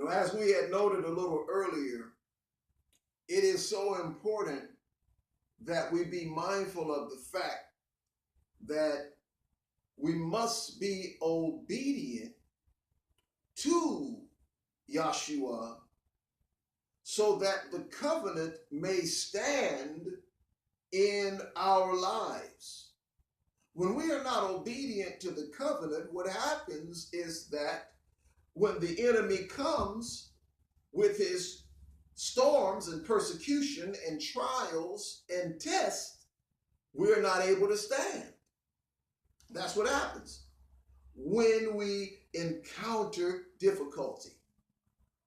As we had noted a little earlier, it is so important that we be mindful of the fact that we must be obedient to Yahshua so that the covenant may stand in our lives. When we are not obedient to the covenant, what happens is that when the enemy comes with his storms and persecution and trials and tests, we're not able to stand. That's what happens when we encounter difficulty.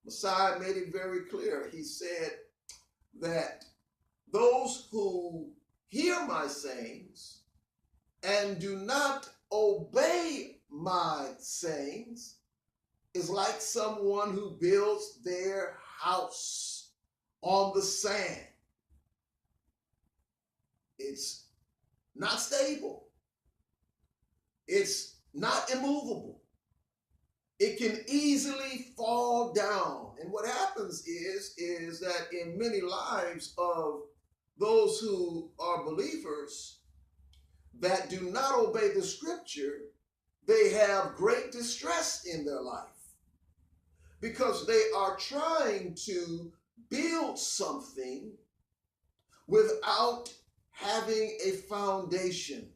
Messiah made it very clear. He said that those who hear my sayings and do not obey my sayings is like someone who builds their house on the sand. It's not stable. It's not immovable. It can easily fall down. And what happens is that in many lives of those who are believers that do not obey the scripture, they have great distress in their life because they are trying to build something without having a foundation.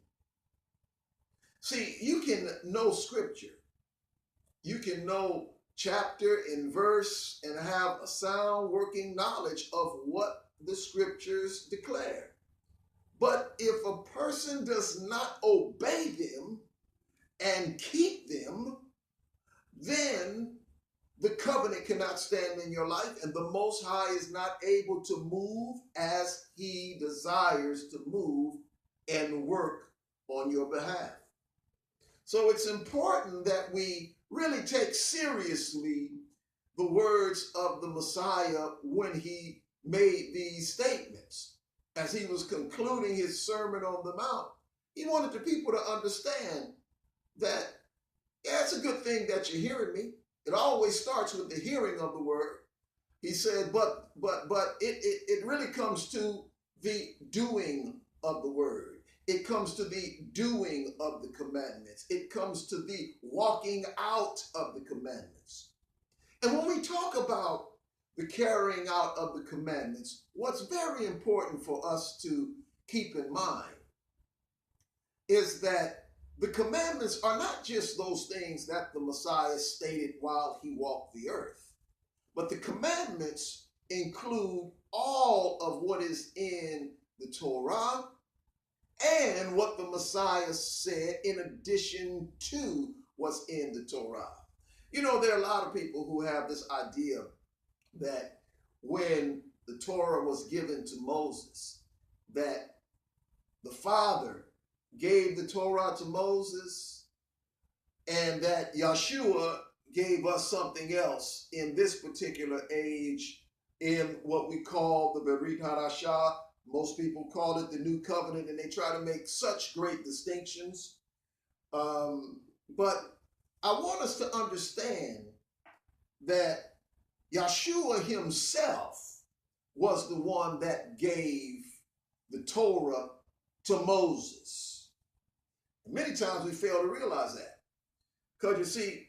See, you can know scripture. You can know chapter and verse and have a sound working knowledge of what the scriptures declare. But if a person does not obey them and keep them, then the covenant cannot stand in your life, and the Most High is not able to move as he desires to move and work on your behalf. So it's important that we really take seriously the words of the Messiah when he made these statements. As he was concluding his Sermon on the Mount, he wanted the people to understand that, yeah, it's a good thing that you're hearing me. It always starts with the hearing of the word. He said, but it really comes to the doing of the word. It comes to the doing of the commandments. It comes to the walking out of the commandments. And when we talk about the carrying out of the commandments, what's very important for us to keep in mind is that the commandments are not just those things that the Messiah stated while he walked the earth, but the commandments include all of what is in the Torah and what the Messiah said in addition to what's in the Torah. There are a lot of people who have this idea that when the Torah was given to Moses, that the Father gave the Torah to Moses and that Yahshua gave us something else in this particular age in what we call the Berit Hadashah. Most people call it the New Covenant, and they try to make such great distinctions. But I want us to understand that Yahshua himself was the one that gave the Torah to Moses. And many times we fail to realize that. Because you see,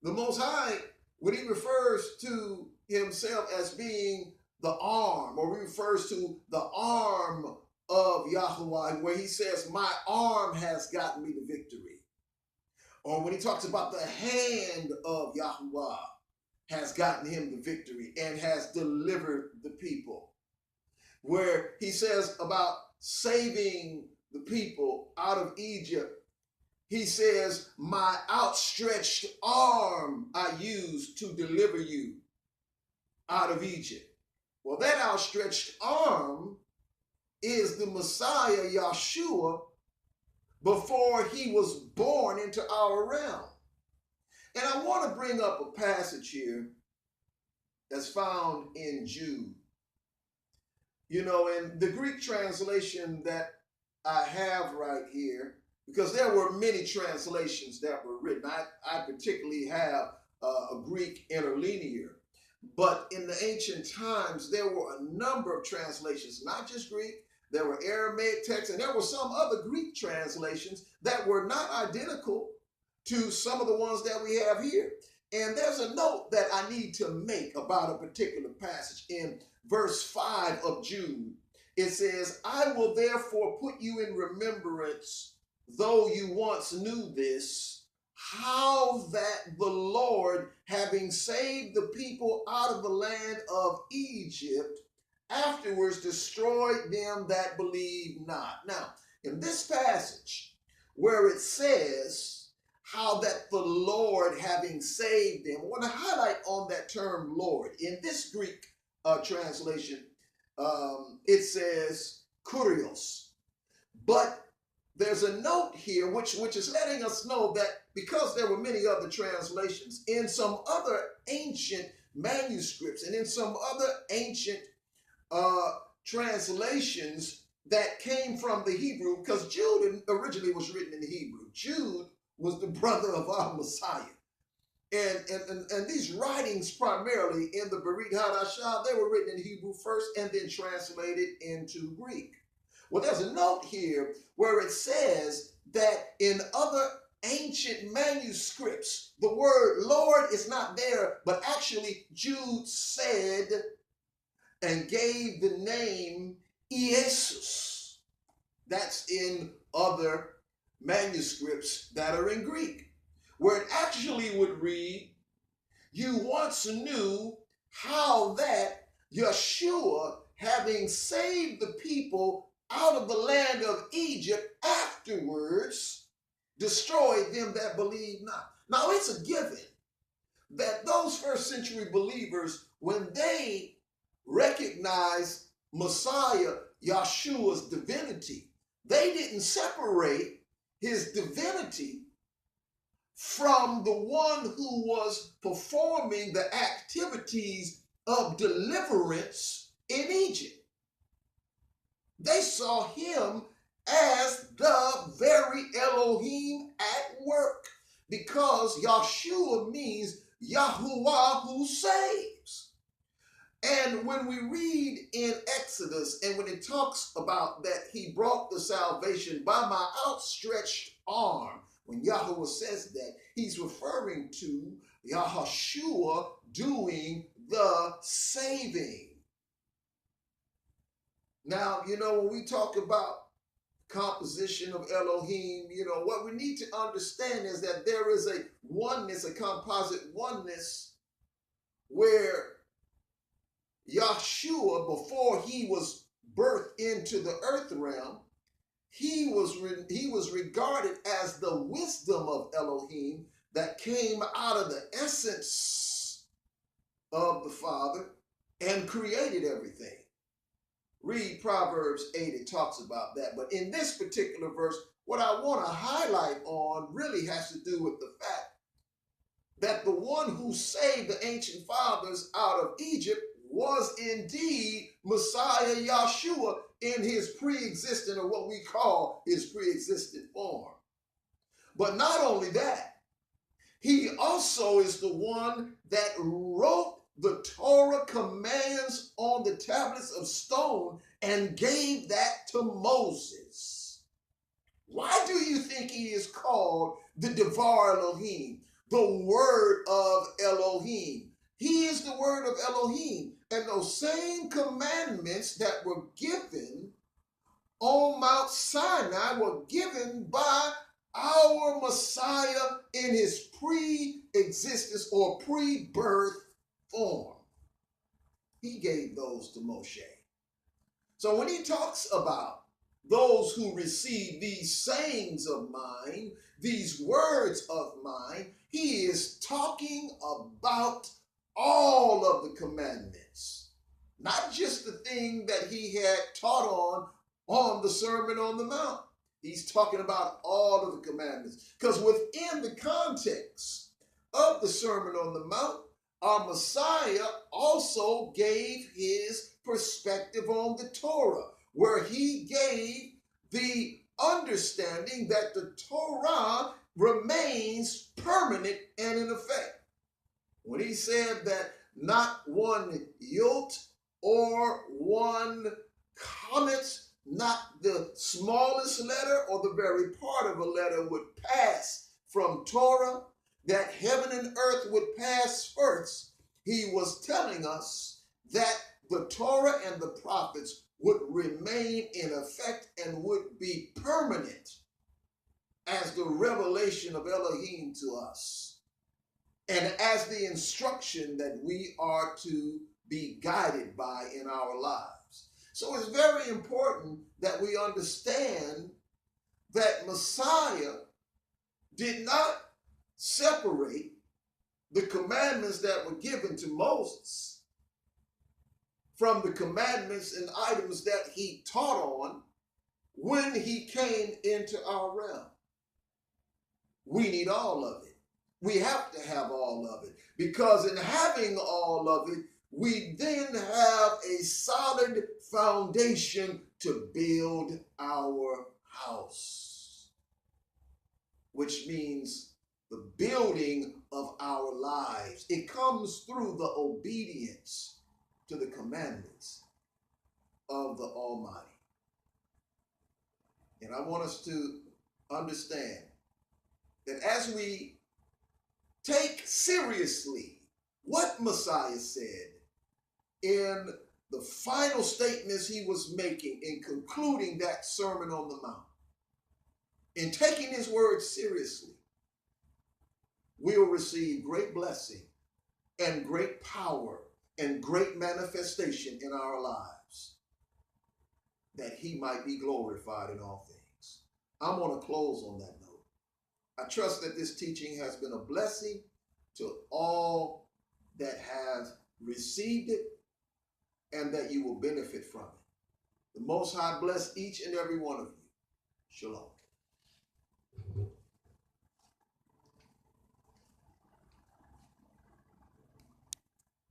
the Most High, when he refers to himself as being the arm, or he refers to the arm of Yahweh, where he says, my arm has gotten me the victory. Or when he talks about the hand of Yahweh has gotten him the victory and has delivered the people. Where he says about saving the people out of Egypt, he says, my outstretched arm I used to deliver you out of Egypt. Well, that outstretched arm is the Messiah, Yahshua, before he was born into our realm. And I want to bring up a passage here that's found in Jude. In the Greek translation that I have right here, because there were many translations that were written. I particularly have Greek interlinear. But in the ancient times, there were a number of translations, not just Greek. There were Aramaic texts, and there were some other Greek translations that were not identical to some of the ones that we have here. And there's a note that I need to make about a particular passage in verse 5 of Jude. It says, I will therefore put you in remembrance, though you once knew this, how that the Lord, having saved the people out of the land of Egypt, afterwards destroyed them that believe not. Now, in this passage, where it says how that the Lord, having saved them, I want to highlight on that term Lord. In this Greek translation, it says kurios. But there's a note here which is letting us know that because there were many other translations, in some other ancient manuscripts and in some other ancient translations that came from the Hebrew, because Jude originally was written in the Hebrew. Jude was the brother of our Messiah. And these writings primarily in the Berit Hadashah, they were written in Hebrew first and then translated into Greek. Well, there's a note here where it says that in other ancient manuscripts, the word Lord is not there, but actually Jude said and gave the name Iesus. That's in other manuscripts that are in Greek, where it actually would read, you once knew how that Yeshua, having saved the people out of the land of Egypt, afterwards destroyed them that believe not. Now, it's a given that those first century believers, when they recognized Messiah, Yeshua's divinity, they didn't separate his divinity from the one who was performing the activities of deliverance in Egypt. They saw him as the very Elohim at work, because Yeshua means Yahuwah who saves. And when we read in Exodus, and when it talks about that he brought the salvation by my outstretched arm, when Yahweh says that, he's referring to Yahushua doing the saving. Now, when we talk about composition of Elohim, what we need to understand is that there is a oneness, a composite oneness, where Yeshua, before he was birthed into the earth realm, he was regarded as the wisdom of Elohim that came out of the essence of the Father and created everything. Read Proverbs 8, it talks about that. But in this particular verse, what I want to highlight on really has to do with the fact that the one who saved the ancient fathers out of Egypt was indeed Messiah Yeshua in his pre-existent, or what we call his pre-existent form. But not only that, he also is the one that wrote the Torah commands on the tablets of stone and gave that to Moses. Why do you think he is called the Devar Elohim, the word of Elohim? He is the word of Elohim. And those same commandments that were given on Mount Sinai were given by our Messiah in his pre-existence or pre-birth form. He gave those to Moshe. So when he talks about those who receive these sayings of mine, these words of mine, he is talking about all of the commandments, not just the thing that he had taught on the Sermon on the Mount. He's talking about all of the commandments, because within the context of the Sermon on the Mount, our Messiah also gave his perspective on the Torah, where he gave the understanding that the Torah remains permanent and in effect. when he said that not one jot or one comment, not the smallest letter or the very part of a letter would pass from Torah, that heaven and earth would pass first, he was telling us that the Torah and the prophets would remain in effect and would be permanent as the revelation of Elohim to us, and as the instruction that we are to be guided by in our lives. So it's very important that we understand that Messiah did not separate the commandments that were given to Moses from the commandments and items that he taught on when he came into our realm. We need all of it. We have to have all of it, because in having all of it, we then have a solid foundation to build our house, which means the building of our lives. It comes through the obedience to the commandments of the Almighty. And I want us to understand that as we take seriously what Messiah said in the final statements he was making in concluding that Sermon on the Mount, in taking his words seriously, we'll receive great blessing and great power and great manifestation in our lives, that he might be glorified in all things. I'm going to close on that note. I trust that this teaching has been a blessing to all that have received it, and that you will benefit from it. The Most High bless each and every one of you. Shalom.